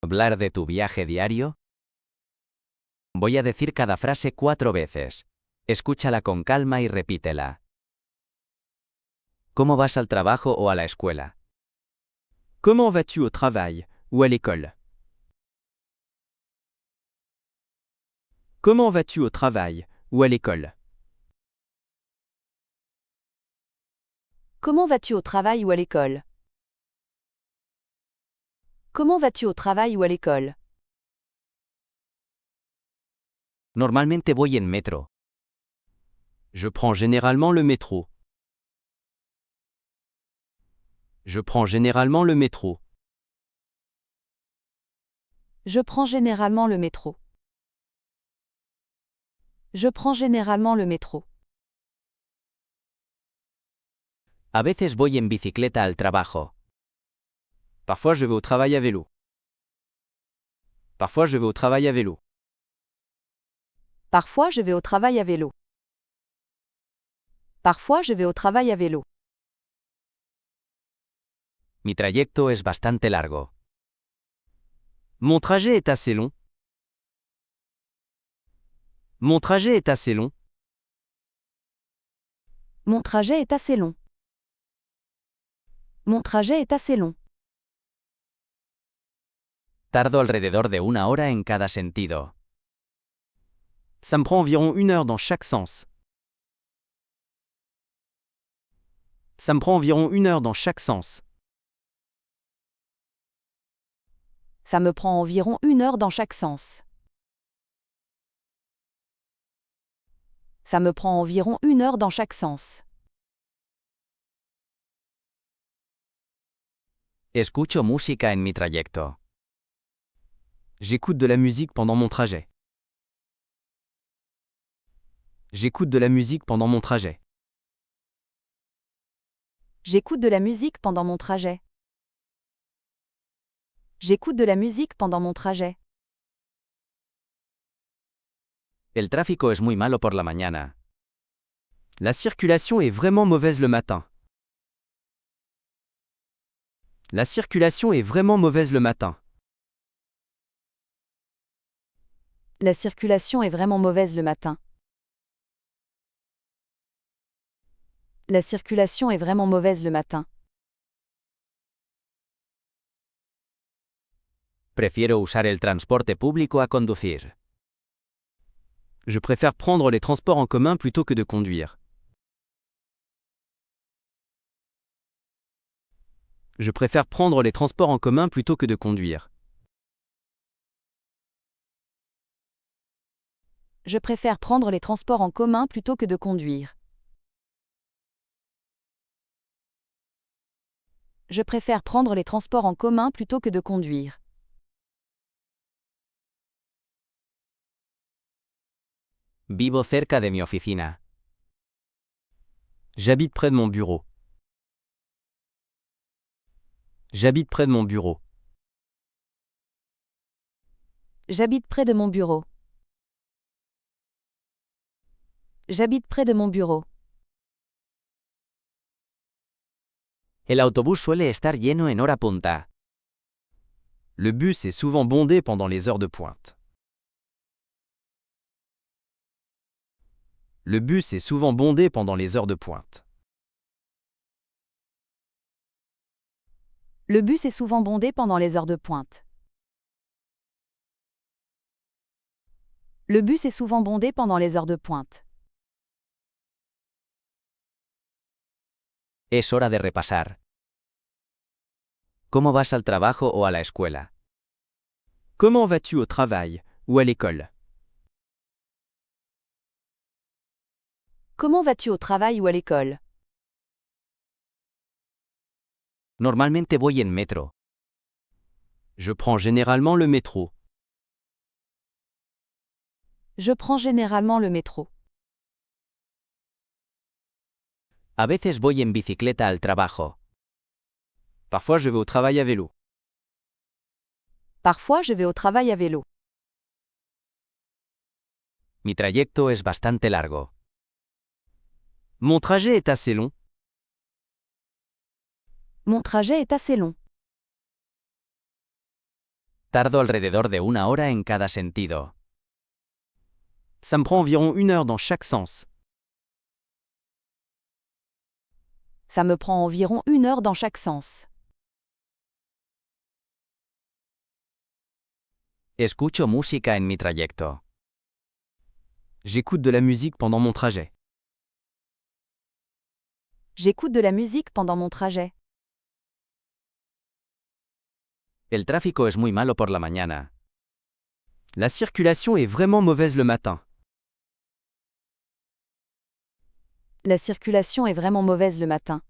¿Hablar de tu viaje diario? Voy a decir cada frase 4 veces. Escúchala con calma y repítela. ¿Cómo vas al trabajo o a la escuela? Comment vas-tu au travail ou à l'école? Comment vas-tu au travail ou à l'école? Comment vas-tu au travail ou à l'école? Comment vas-tu au travail ou à l'école? Normalmente voy en metro. Je prends généralement le métro. Je prends généralement le métro. Je prends généralement le métro. Je prends généralement le métro. A veces voy en bicicleta al trabajo. Parfois je vais au travail à vélo. Parfois je vais au travail à vélo. Parfois je vais au travail à vélo. Parfois je vais au travail à vélo. Mi trayecto es bastante largo. Mon trajet est assez long. Mon trajet est assez long. Mon trajet est assez long. Mon trajet est assez long. Tardo alrededor de 1 hora en cada sentido. Ça me prend environ 1 heure dans chaque sens. Ça me prend environ 1 heure dans chaque sens. Ça me prend environ 1 heure dans chaque sens. Ça me prend environ 1 heure dans chaque sens. Escucho música en mi trayecto. J'écoute de la musique pendant mon trajet. J'écoute de la musique pendant mon trajet. J'écoute de la musique pendant mon trajet. J'écoute de la musique pendant mon trajet. El tráfico es muy malo por la mañana. La circulation est vraiment mauvaise le matin. La circulation est vraiment mauvaise le matin. La circulation est vraiment mauvaise le matin. La circulation est vraiment mauvaise le matin. Prefiero usar el transporte público a conducir. Je préfère prendre les transports en commun plutôt que de conduire. Je préfère prendre les transports en commun plutôt que de conduire. Je préfère prendre les transports en commun plutôt que de conduire. Je préfère prendre les transports en commun plutôt que de conduire. Vivo cerca de mi oficina. J'habite près de mon bureau. J'habite près de mon bureau. J'habite près de mon bureau. J'habite près de mon bureau. El autobús suele estar lleno en hora punta. Le bus est souvent bondé pendant les heures de pointe. Le bus est souvent bondé pendant les heures de pointe. Le bus est souvent bondé pendant les heures de pointe. Le bus est souvent bondé pendant les heures de pointe. Es hora de repasar. ¿Cómo vas al trabajo o a la escuela? Comment vas-tu au travail ou à l'école? Comment vas-tu au travail ou à l'école? Normalmente voy en metro. Je prends généralement le métro. Je prends généralement le métro. A veces voy en bicicleta al trabajo. Parfois je vais au travail à vélo. Parfois je vais au travail à vélo. Mi trayecto es bastante largo. Mon trajet est assez long. Mon trajet est assez long. Tardo alrededor de 1 hora en cada sentido. Ça me prend environ 1 heure dans chaque sens. Ça me prend environ 1 heure dans chaque sens. Escucho música en mi trayecto. J'écoute de la musique pendant mon trajet. J'écoute de la musique pendant mon trajet. El tráfico es muy malo por la mañana. La circulation est vraiment mauvaise le matin. La circulation est vraiment mauvaise le matin.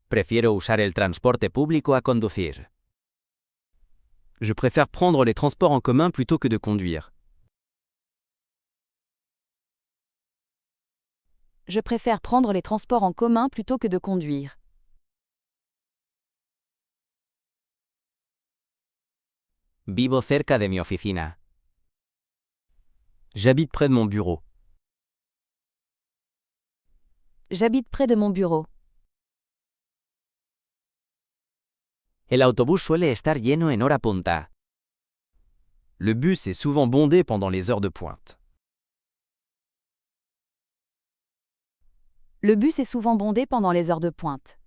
Prefiero usar el transporte público a conducir. Je préfère prendre les transports en commun plutôt que de conduire. Je préfère prendre les transports en commun plutôt que de conduire. Vivo cerca de mi oficina. J'habite près de mon bureau. J'habite près de mon bureau. El autobús suele estar lleno en hora punta. Le bus est souvent bondé pendant les heures de pointe. Le bus est souvent bondé pendant les heures de pointe.